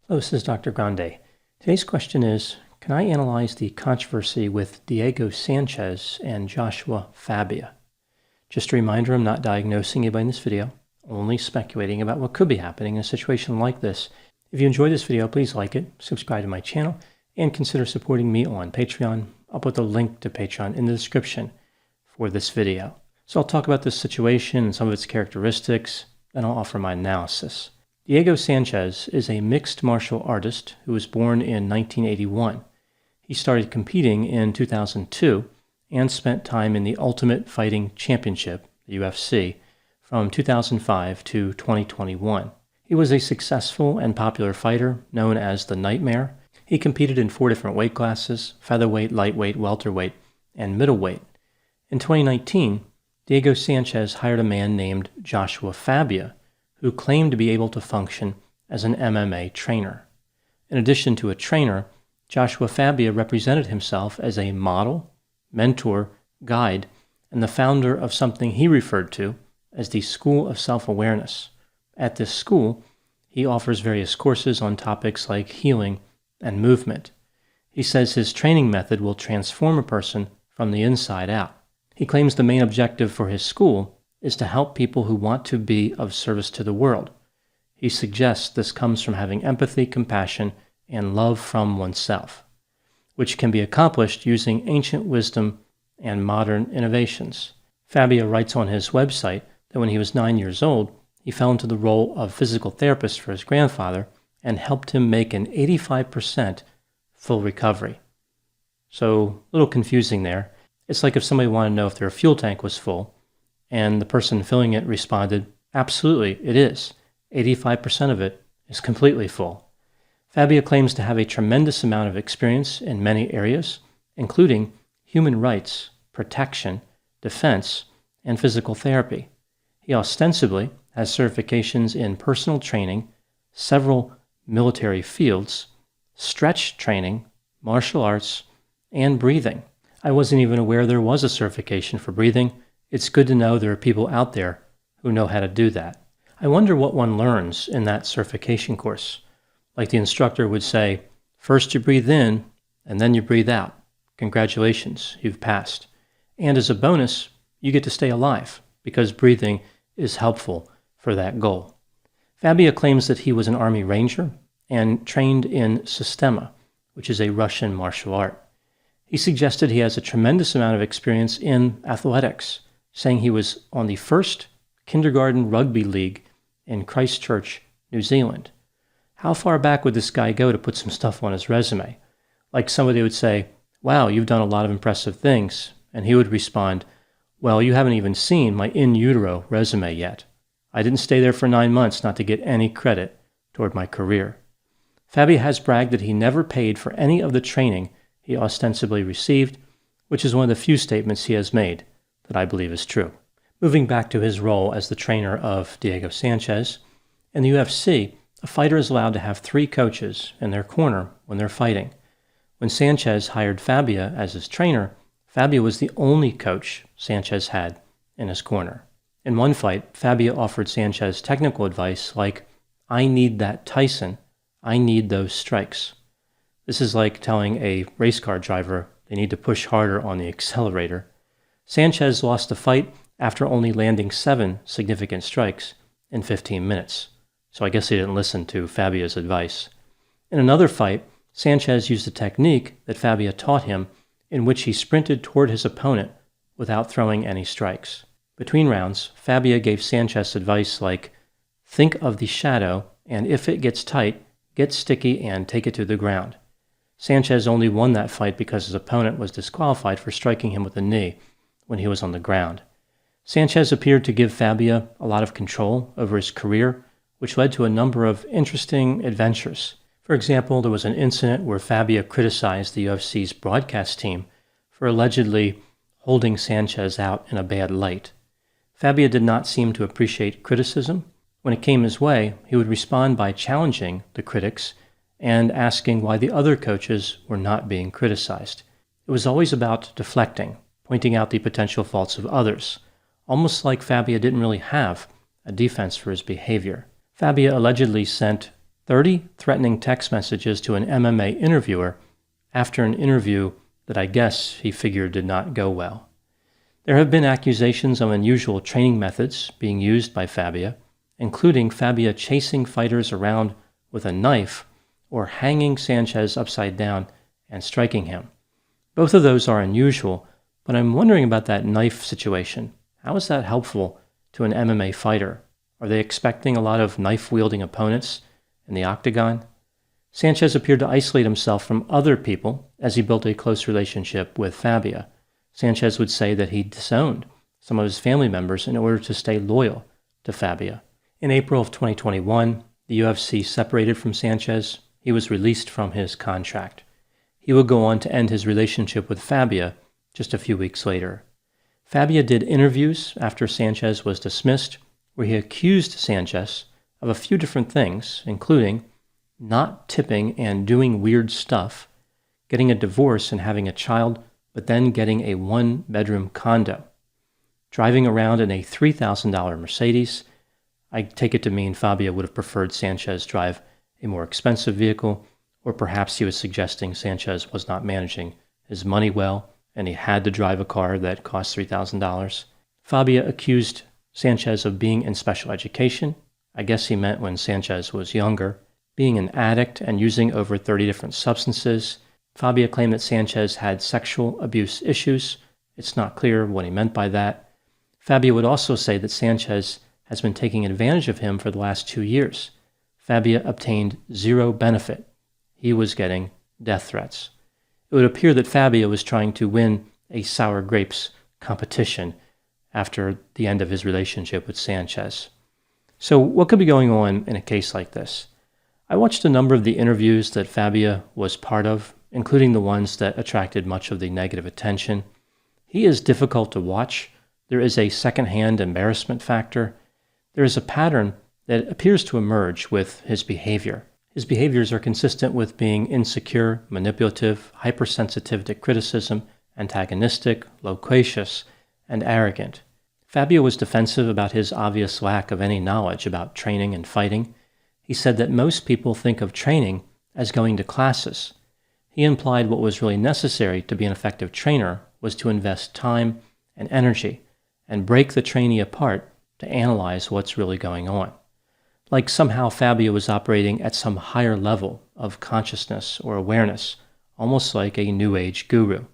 Hello, this is Dr. Grande. Today's question is, can I analyze the controversy with Diego Sanchez and Joshua Fabia? Just a reminder, I'm not diagnosing anybody in this video, only speculating about what could be happening in a situation like this. If you enjoyed this video, please like it, subscribe to my channel, and consider supporting me on Patreon. I'll put the link to Patreon in the description for this video. So I'll talk about this situation and some of its characteristics, then I'll offer my analysis. Diego Sanchez is a mixed martial artist who was born in 1981. He started competing in 2002 and spent time in the Ultimate Fighting Championship, the UFC, from 2005 to 2021. He was a successful and popular fighter known as the Nightmare. He competed in 4 different weight classes: featherweight, lightweight, welterweight, and middleweight. In 2019, Diego Sanchez hired a man named Joshua Fabia, who claimed to be able to function as an MMA trainer. In addition to a trainer, Joshua Fabia represented himself as a model, mentor, guide, and the founder of something he referred to as the School of Self-Awareness. At this school, he offers various courses on topics like healing and movement. He says his training method will transform a person from the inside out. He claims the main objective for his school is to help people who want to be of service to the world. He suggests this comes from having empathy, compassion, and love from oneself, which can be accomplished using ancient wisdom and modern innovations. Fabia writes on his website that when he was 9 years old, he fell into the role of physical therapist for his grandfather and helped him make an 85% full recovery. So, a little confusing there. It's like if somebody wanted to know if their fuel tank was full, and the person filling it responded, "Absolutely, it is. 85% of it is completely full." Fabia claims to have a tremendous amount of experience in many areas, including human rights, protection, defense, and physical therapy. He ostensibly has certifications in personal training, several military fields, stretch training, martial arts, and breathing. I wasn't even aware there was a certification for breathing. It's good to know there are people out there who know how to do that. I wonder what one learns in that certification course. Like the instructor would say, first you breathe in, and then you breathe out. Congratulations, you've passed. And as a bonus, you get to stay alive, because breathing is helpful for that goal. Fabia claims that he was an Army Ranger and trained in Sistema, which is a Russian martial art. He suggested he has a tremendous amount of experience in athletics, saying he was on the first kindergarten rugby league in Christchurch, New Zealand. How far back would this guy go to put some stuff on his resume? Like somebody would say, "Wow, you've done a lot of impressive things," and he would respond, "Well, you haven't even seen my in utero resume yet. I didn't stay there for 9 months not to get any credit toward my career." Fabia has bragged that he never paid for any of the training he ostensibly received, which is one of the few statements he has made that I believe is true. Moving back to his role as the trainer of Diego Sanchez, in the UFC, a fighter is allowed to have 3 coaches in their corner when they're fighting. When Sanchez hired Fabia as his trainer, Fabia was the only coach Sanchez had in his corner. In one fight, Fabia offered Sanchez technical advice like, "I need that Tyson, I need those strikes." This is like telling a race car driver they need to push harder on the accelerator. Sanchez lost the fight after only landing 7 significant strikes in 15 minutes. So I guess he didn't listen to Fabia's advice. In another fight, Sanchez used a technique that Fabia taught him in which he sprinted toward his opponent without throwing any strikes. Between rounds, Fabia gave Sanchez advice like, "Think of the shadow, and if it gets tight, get sticky and take it to the ground." Sanchez only won that fight because his opponent was disqualified for striking him with a knee when he was on the ground. Sanchez appeared to give Fabia a lot of control over his career, which led to a number of interesting adventures. For example, there was an incident where Fabia criticized the UFC's broadcast team for allegedly holding Sanchez out in a bad light. Fabia did not seem to appreciate criticism. When it came his way, he would respond by challenging the critics and asking why the other coaches were not being criticized. It was always about deflecting, pointing out the potential faults of others, almost like Fabia didn't really have a defense for his behavior. Fabia allegedly sent 30 threatening text messages to an MMA interviewer after an interview that I guess he figured did not go well. There have been accusations of unusual training methods being used by Fabia, including Fabia chasing fighters around with a knife or hanging Sanchez upside down and striking him. Both of those are unusual, but I'm wondering about that knife situation. How is that helpful to an MMA fighter? Are they expecting a lot of knife-wielding opponents in the octagon? Sanchez appeared to isolate himself from other people as he built a close relationship with Fabia. Sanchez would say that he disowned some of his family members in order to stay loyal to Fabia. In April of 2021, the UFC separated from Sanchez. He was released from his contract. He would go on to end his relationship with Fabia just a few weeks later. Fabia did interviews after Sanchez was dismissed, where he accused Sanchez of a few different things, including not tipping and doing weird stuff, getting a divorce and having a child, but then getting a one-bedroom condo, driving around in a $3,000 Mercedes. I take it to mean Fabia would have preferred Sanchez drive a more expensive vehicle, or perhaps he was suggesting Sanchez was not managing his money well and he had to drive a car that cost $3,000. Fabia accused Sanchez of being in special education. I guess he meant when Sanchez was younger, being an addict and using over 30 different substances. Fabia claimed that Sanchez had sexual abuse issues. It's not clear what he meant by that. Fabia would also say that Sanchez has been taking advantage of him for the last 2 years. Fabia obtained zero benefit. He was getting death threats. It would appear that Fabia was trying to win a sour grapes competition after the end of his relationship with Sanchez. So what could be going on in a case like this? I watched a number of the interviews that Fabia was part of, including the ones that attracted much of the negative attention. He is difficult to watch. There is a secondhand embarrassment factor. There is a pattern that appears to emerge with his behavior. His behaviors are consistent with being insecure, manipulative, hypersensitive to criticism, antagonistic, loquacious, and arrogant. Fabia was defensive about his obvious lack of any knowledge about training and fighting. He said that most people think of training as going to classes. He implied what was really necessary to be an effective trainer was to invest time and energy and break the trainee apart to analyze what's really going on. Like somehow Fabia was operating at some higher level of consciousness or awareness, almost like a New Age guru,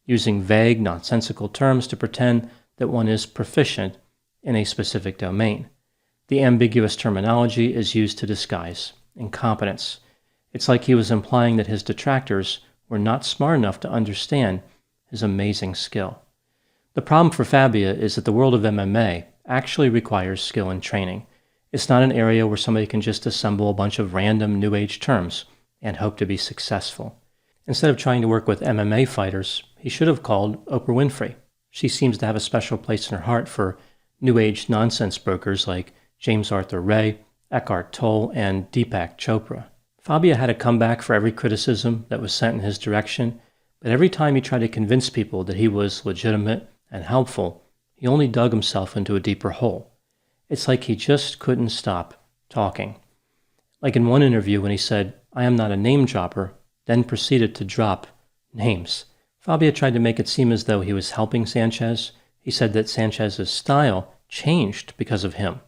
using vague, nonsensical terms to pretend that one is proficient in a specific domain. The ambiguous terminology is used to disguise incompetence. It's like he was implying that his detractors were not smart enough to understand his amazing skill. The problem for Fabia is that the world of MMA actually requires skill and training. It's not an area where somebody can just assemble a bunch of random New Age terms and hope to be successful. Instead of trying to work with MMA fighters, he should have called Oprah Winfrey. She seems to have a special place in her heart for New Age nonsense brokers like James Arthur Ray, Eckhart Tolle, and Deepak Chopra. Fabia had a comeback for every criticism that was sent in his direction, but every time he tried to convince people that he was legitimate and helpful, he only dug himself into a deeper hole. It's like he just couldn't stop talking. Like in one interview when he said, "I am not a name dropper," then proceeded to drop names. Fabia tried to make it seem as though he was helping Sanchez. He said that Sanchez's style changed because of him,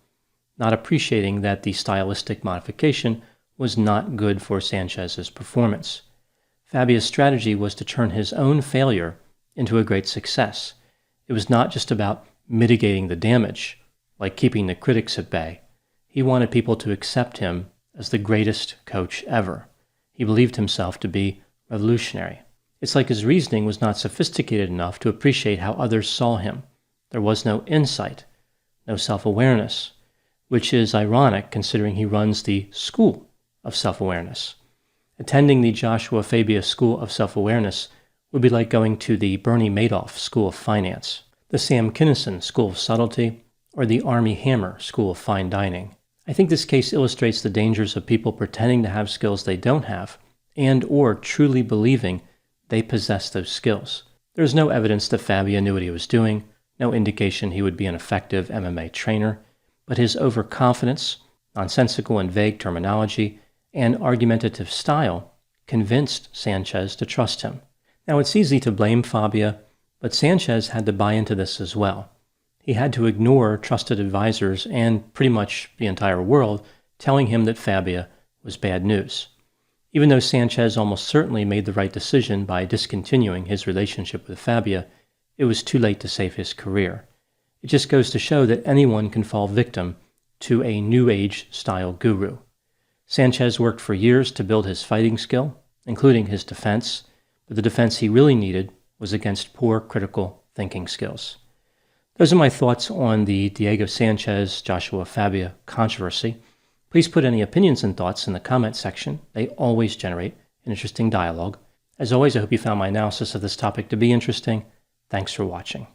not appreciating that the stylistic modification was not good for Sanchez's performance. Fabia's strategy was to turn his own failure into a great success. It was not just about mitigating the damage, like keeping the critics at bay. He wanted people to accept him as the greatest coach ever. He believed himself to be revolutionary. It's like his reasoning was not sophisticated enough to appreciate how others saw him. There was no insight, no self-awareness, which is ironic considering he runs the School of Self-Awareness. Attending the Joshua Fabia School of Self-Awareness would be like going to the Bernie Madoff School of Finance, the Sam Kinison School of Subtlety, or the Armie Hammer School of Fine Dining. I think this case illustrates the dangers of people pretending to have skills they don't have and or truly believing they possess those skills. There is no evidence that Fabia knew what he was doing, no indication he would be an effective MMA trainer, but his overconfidence, nonsensical and vague terminology, and argumentative style convinced Sanchez to trust him. Now, it's easy to blame Fabia, but Sanchez had to buy into this as well. He had to ignore trusted advisors and pretty much the entire world telling him that Fabia was bad news. Even though Sanchez almost certainly made the right decision by discontinuing his relationship with Fabia, it was too late to save his career. It just goes to show that anyone can fall victim to a New Age-style guru. Sanchez worked for years to build his fighting skill, including his defense, but the defense he really needed was against poor critical thinking skills. Those are my thoughts on the Diego Sanchez-Joshua Fabia controversy. Please put any opinions and thoughts in the comment section. They always generate an interesting dialogue. As always, I hope you found my analysis of this topic to be interesting. Thanks for watching.